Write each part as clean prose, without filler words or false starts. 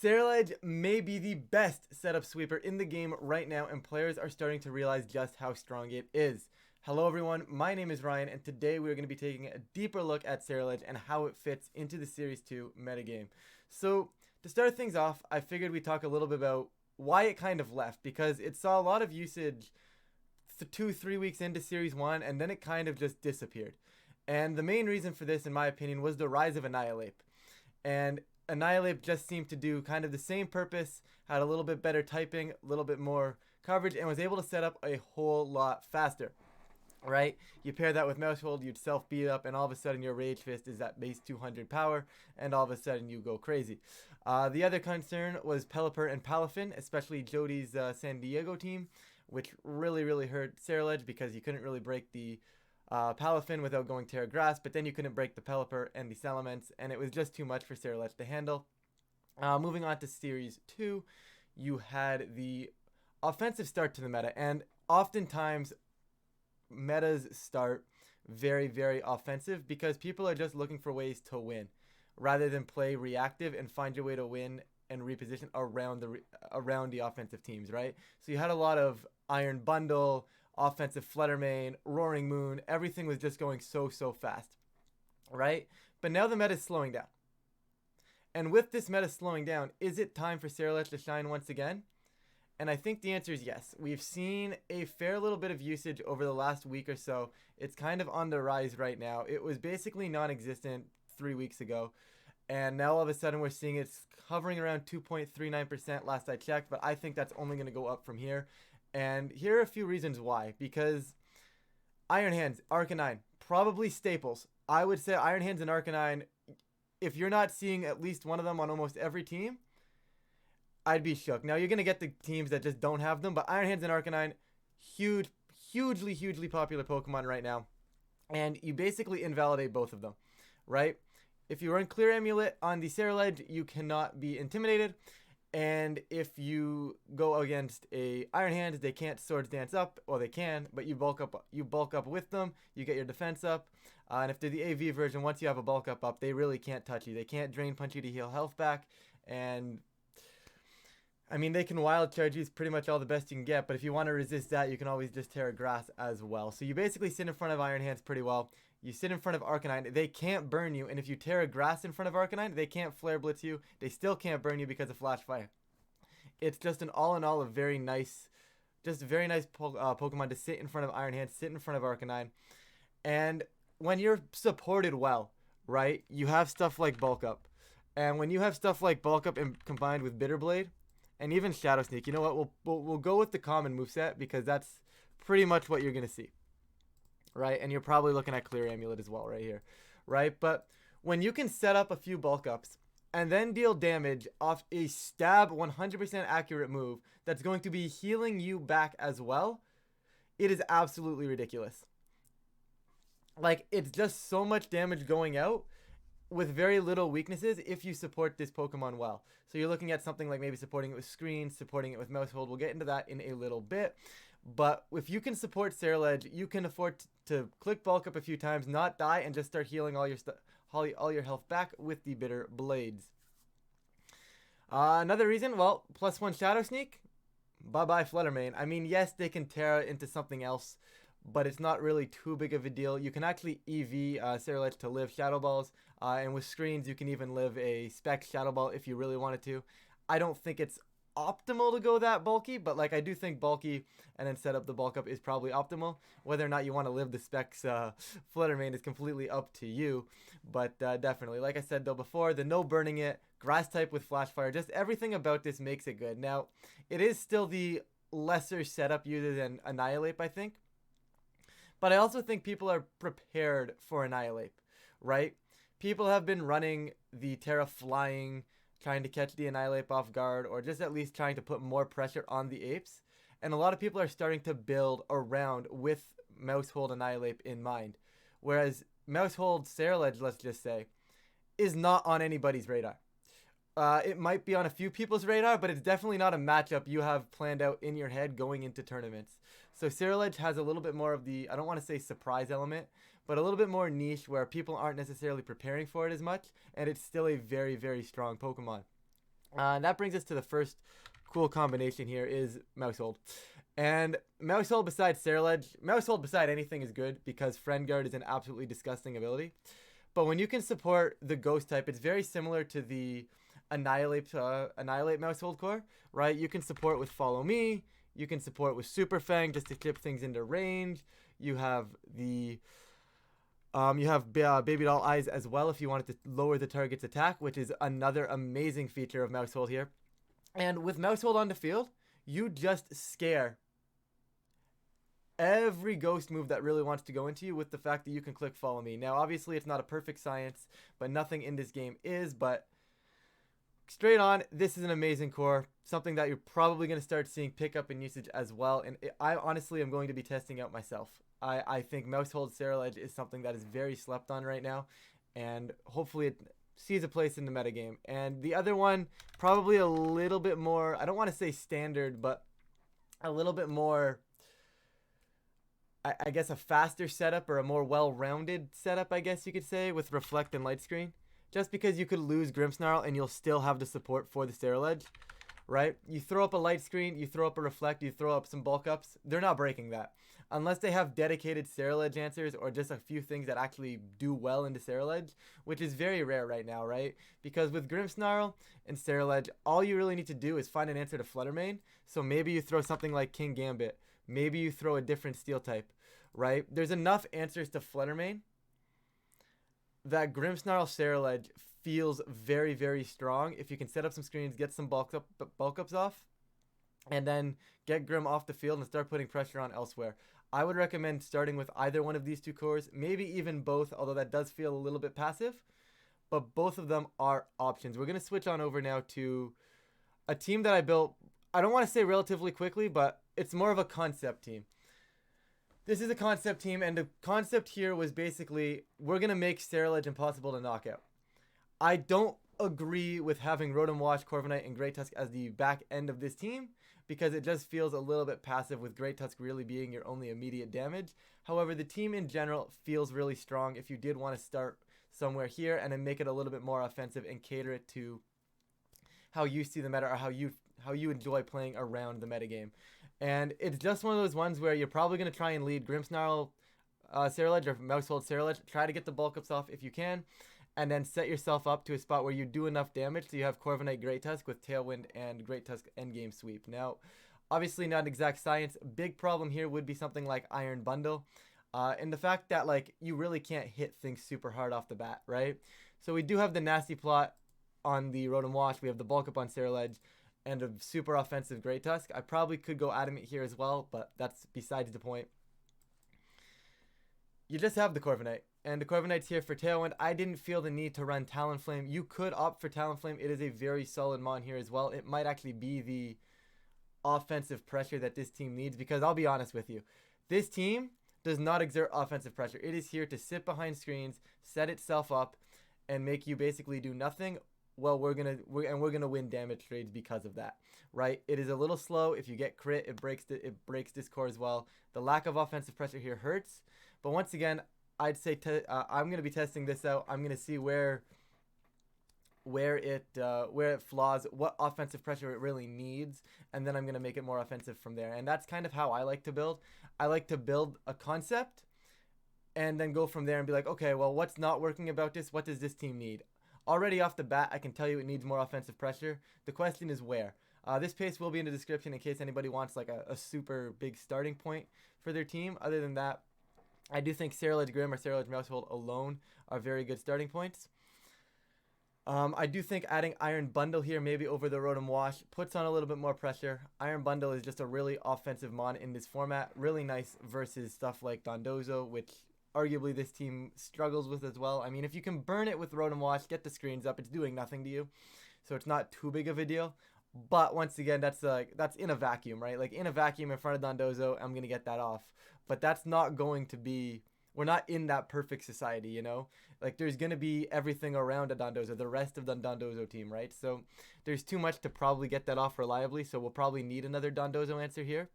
Ceruledge may be the best setup sweeper in the game right now, and players are starting to realize just how strong it is. Hello everyone, my name is Ryan, and today we are going to be taking a deeper look at Ceruledge and how it fits into the Series 2 metagame. So, to start things off, I figured we'd talk a little bit about why it kind of left, because it saw a lot of usage 2-3 weeks into Series 1, and then it kind of just disappeared. And the main reason for this, in my opinion, was the rise of Annihilate. And Annihilate just seemed to do kind of the same purpose, had a little bit better typing, a little bit more coverage, and was able to set up a whole lot faster. Right? You pair that with mouse hold, you'd self beat up, and all of a sudden your Rage Fist is at base 200 power, and all of a sudden you go crazy. The other concern was Pelipper and Palafin, especially Jody's San Diego team, which really hurt Ceruledge because you couldn't really break the Palafin without going Terra Grass, but then you couldn't break the Pelipper and the Salamence, and it was just too much for Ceruledge to handle. Moving on to Series 2, you had the offensive start to the meta, and oftentimes metas start very offensive because people are just looking for ways to win rather than play reactive and find your way to win and reposition around the offensive teams, right? So you had a lot of Iron Bundle, offensive Fluttermane, Roaring Moon, everything was just going so fast, right? But now the meta is slowing down. And with this meta slowing down, is it time for Ceruledge to shine once again? And I think the answer is yes. We've seen a fair little bit of usage over the last week or so. It's kind of on the rise right now. It was basically non-existent 3 weeks ago. And now all of a sudden we're seeing it's hovering around 2.39% last I checked. But I think that's only going to go up from here. And here are a few reasons why. Because Iron Hands, Arcanine, probably staples. I would say Iron Hands and Arcanine, if you're not seeing at least one of them on almost every team, I'd be shook. Now, you're going to get the teams that just don't have them, but Iron Hands and Arcanine, hugely popular Pokemon right now. And you basically invalidate both of them, right? If you run Clear Amulet on the Ceruledge, you cannot be intimidated. And if you go against a Iron Hands, they can't Swords Dance up, or they can, but you bulk up with them, you get your defense up. And if they're the AV version, once you have a bulk up, they really can't touch you. They can't Drain Punch you to heal health back, and I mean, they can wild charge you, is pretty much all the best you can get, but if you want to resist that, you can always just Terra Grass as well. So you basically sit in front of Iron Hands pretty well. You sit in front of Arcanine, they can't burn you, and if you Terra Grass in front of Arcanine, they can't Flare Blitz you, they still can't burn you because of Flash Fire. It's just an all in all a very nice Pokemon to sit in front of Iron Hands, sit in front of Arcanine. And when you're supported well, right, you have stuff like Bulk Up. And when you have stuff like Bulk Up and combined with Bitter Blade, and even Shadow Sneak, you know what? We'll go with the common moveset because that's pretty much what you're gonna see, right? And you're probably looking at Clear Amulet as well right here, right? But when you can set up a few bulk ups and then deal damage off a stab 100% accurate move that's going to be healing you back as well, it is absolutely ridiculous. Like, it's just so much damage going out with very little weaknesses if you support this Pokemon well. So you're looking at something like maybe supporting it with screens, supporting it with mouse hold. We'll get into that in a little bit. But if you can support Ceruledge, you can afford to click bulk up a few times, not die, and just start healing all your health back with the Bitter Blades. Another reason, well, +1 Shadow Sneak. Bye-bye Fluttermane. I mean, yes, they can Terra into something else, but it's not really too big of a deal. You can actually EV Ceruledge to live Shadow Balls, and with screens, you can even live a Spec Shadow Ball if you really wanted to. I don't think it's optimal to go that bulky, but like I do think bulky and then set up the bulk up is probably optimal. Whether or not you want to live the Specs Fluttermane is completely up to you, but definitely, like I said though before, the no burning it, grass type with Flash Fire, just everything about this makes it good. Now, it is still the lesser setup user than Annihilate, I think. But I also think people are prepared for Annihilate, right? People have been running the Terra Flying, trying to catch the Annihilate off guard, or just at least trying to put more pressure on the apes. And a lot of people are starting to build around with Mouse Hold Annihilate in mind. Whereas Mouse Hold Ceruledge, let's just say, is not on anybody's radar. It might be on a few people's radar, but it's definitely not a matchup you have planned out in your head going into tournaments. So Ceruledge has a little bit more of the, I don't want to say surprise element, but a little bit more niche where people aren't necessarily preparing for it as much, and it's still a very strong Pokemon. That brings us to the first cool combination here is Mousehold. And Mousehold beside Ceruledge, Mousehold beside anything is good because Friend Guard is an absolutely disgusting ability. But when you can support the Ghost type, it's very similar to the Annihilate Mousehold core, right? You can support with Follow Me, you can support with Super Fang just to clip things into range. You have the Baby Doll Eyes as well if you wanted to lower the target's attack, which is another amazing feature of Mousehold here. And with Mousehold on the field, you just scare every ghost move that really wants to go into you with the fact that you can click Follow Me. Now, obviously, it's not a perfect science, but nothing in this game is. But straight on, this is an amazing core, something that you're probably going to start seeing pick up in usage as well. And I honestly am going to be testing out myself. I think Mousehold Ceruledge is something that is very slept on right now, and hopefully it sees a place in the metagame. And the other one, probably a little bit more, I don't want to say standard, but a little bit more, I guess, a faster setup or a more well-rounded setup, I guess you could say, with Reflect and Light Screen. Just because you could lose Grimmsnarl and you'll still have the support for the Ceruledge, right? You throw up a Light Screen, you throw up a Reflect, you throw up some bulk ups, they're not breaking that. Unless they have dedicated Ceruledge answers or just a few things that actually do well into Ceruledge, which is very rare right now, right? Because with Grimmsnarl and Ceruledge, all you really need to do is find an answer to Fluttermane. So maybe you throw something like King Gambit. Maybe you throw a different Steel type, right? There's enough answers to Fluttermane that Grimmsnarl Ceruledge feels very, very strong. If you can set up some screens, get some bulk ups off, and then get Grimm off the field and start putting pressure on elsewhere. I would recommend starting with either one of these two cores, maybe even both, although that does feel a little bit passive. But both of them are options. We're going to switch on over now to a team that I built, I don't want to say relatively quickly, but it's more of a concept team. This is a concept team, and the concept here was basically, we're going to make Ceruledge impossible to knock out. I don't agree with having Rotom Wash, Corviknight, and Great Tusk as the back end of this team, because it just feels a little bit passive with Great Tusk really being your only immediate damage. However, the team in general feels really strong if you did want to start somewhere here and then make it a little bit more offensive and cater it to how you see the meta or how you enjoy playing around the metagame. And it's just one of those ones where you're probably going to try and lead Grimmsnarl Ceruledge or Mousehold Ceruledge. Try to get the bulk ups off if you can, and then set yourself up to a spot where you do enough damage so you have Corviknight Great Tusk with Tailwind and Great Tusk endgame sweep. Now, obviously not exact science. Big problem here would be something like Iron Bundle. And the fact that, like, you really can't hit things super hard off the bat, right? So we do have the nasty plot on the Rotom Wash. We have the bulk up on Ceruledge and a super offensive Great Tusk. I probably could go Adamant here as well, but that's besides the point. You just have the Corviknight, and the Corviknight's here for Tailwind. I didn't feel the need to run Talonflame. You could opt for Talonflame. It is a very solid mon here as well. It might actually be the offensive pressure that this team needs, because I'll be honest with you. This team does not exert offensive pressure. It is here to sit behind screens, set itself up, and make you basically do nothing. Well, we're gonna win damage trades because of that, right? It is a little slow. If you get crit, it breaks this core as well. The lack of offensive pressure here hurts. But once again, I'd say I'm gonna be testing this out. I'm gonna see where it flaws, what offensive pressure it really needs, and then I'm gonna make it more offensive from there. And that's kind of how I like to build. I like to build a concept and then go from there and be like, okay, well, what's not working about this? What does this team need? Already off the bat, I can tell you it needs more offensive pressure. The question is where. This pace will be in the description in case anybody wants like a super big starting point for their team. Other than that, I do think Ceruledge Grimm or Ceruledge Mousehold alone are very good starting points. I do think adding Iron Bundle here, maybe over the Rotom Wash, puts on a little bit more pressure. Iron Bundle is just a really offensive mon in this format. Really nice versus stuff like Dondozo, which arguably this team struggles with as well. I mean, if you can burn it with Rotom Wash, get the screens up, it's doing nothing to you. So it's not too big of a deal. But once again, that's in a vacuum, right? Like in a vacuum in front of Dondozo, I'm going to get that off. But that's not going to be, we're not in that perfect society, you know? Like there's going to be everything around a Dondozo, the rest of the Dondozo team, right? So there's too much to probably get that off reliably. So we'll probably need another Dondozo answer here.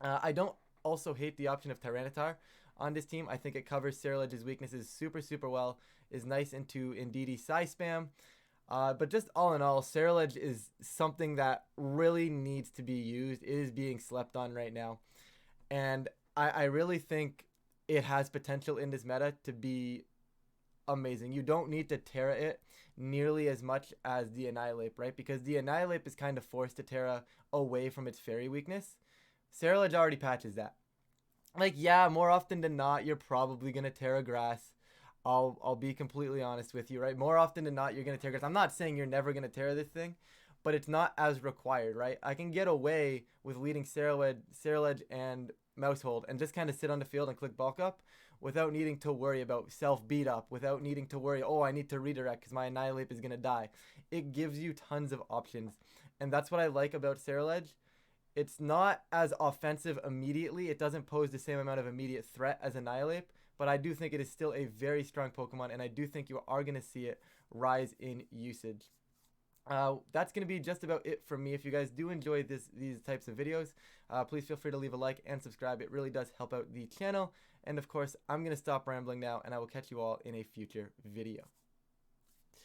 I don't also hate the option of Tyranitar on this team. I think it covers Ceruledge's weaknesses super, super well. Is nice into Indeedee Psy Spam. But just all in all, Ceruledge is something that really needs to be used. It is being slept on right now. And I really think it has potential in this meta to be amazing. You don't need to Terra it nearly as much as the Annihilate, right? Because the Annihilate is kind of forced to Terra away from its fairy weakness. Ceruledge already patches that. Like, yeah, more often than not, you're probably going to Terra Grass. I'll be completely honest with you, right? More often than not, you're going to Terra Grass. I'm not saying you're never going to Terra this thing, but it's not as required, right? I can get away with leading Ceruledge and Mousehold and just kind of sit on the field and click bulk up without needing to worry about self beat up, without needing to worry, oh, I need to redirect because my Annihilate is going to die. It gives you tons of options. And that's what I like about Ceruledge. It's not as offensive immediately. It doesn't pose the same amount of immediate threat as Annihilate, but I do think it is still a very strong Pokemon, and I do think you are going to see it rise in usage. That's going to be just about it from me. If you guys do enjoy these types of videos, please feel free to leave a like and subscribe. It really does help out the channel. And of course, I'm going to stop rambling now, and I will catch you all in a future video.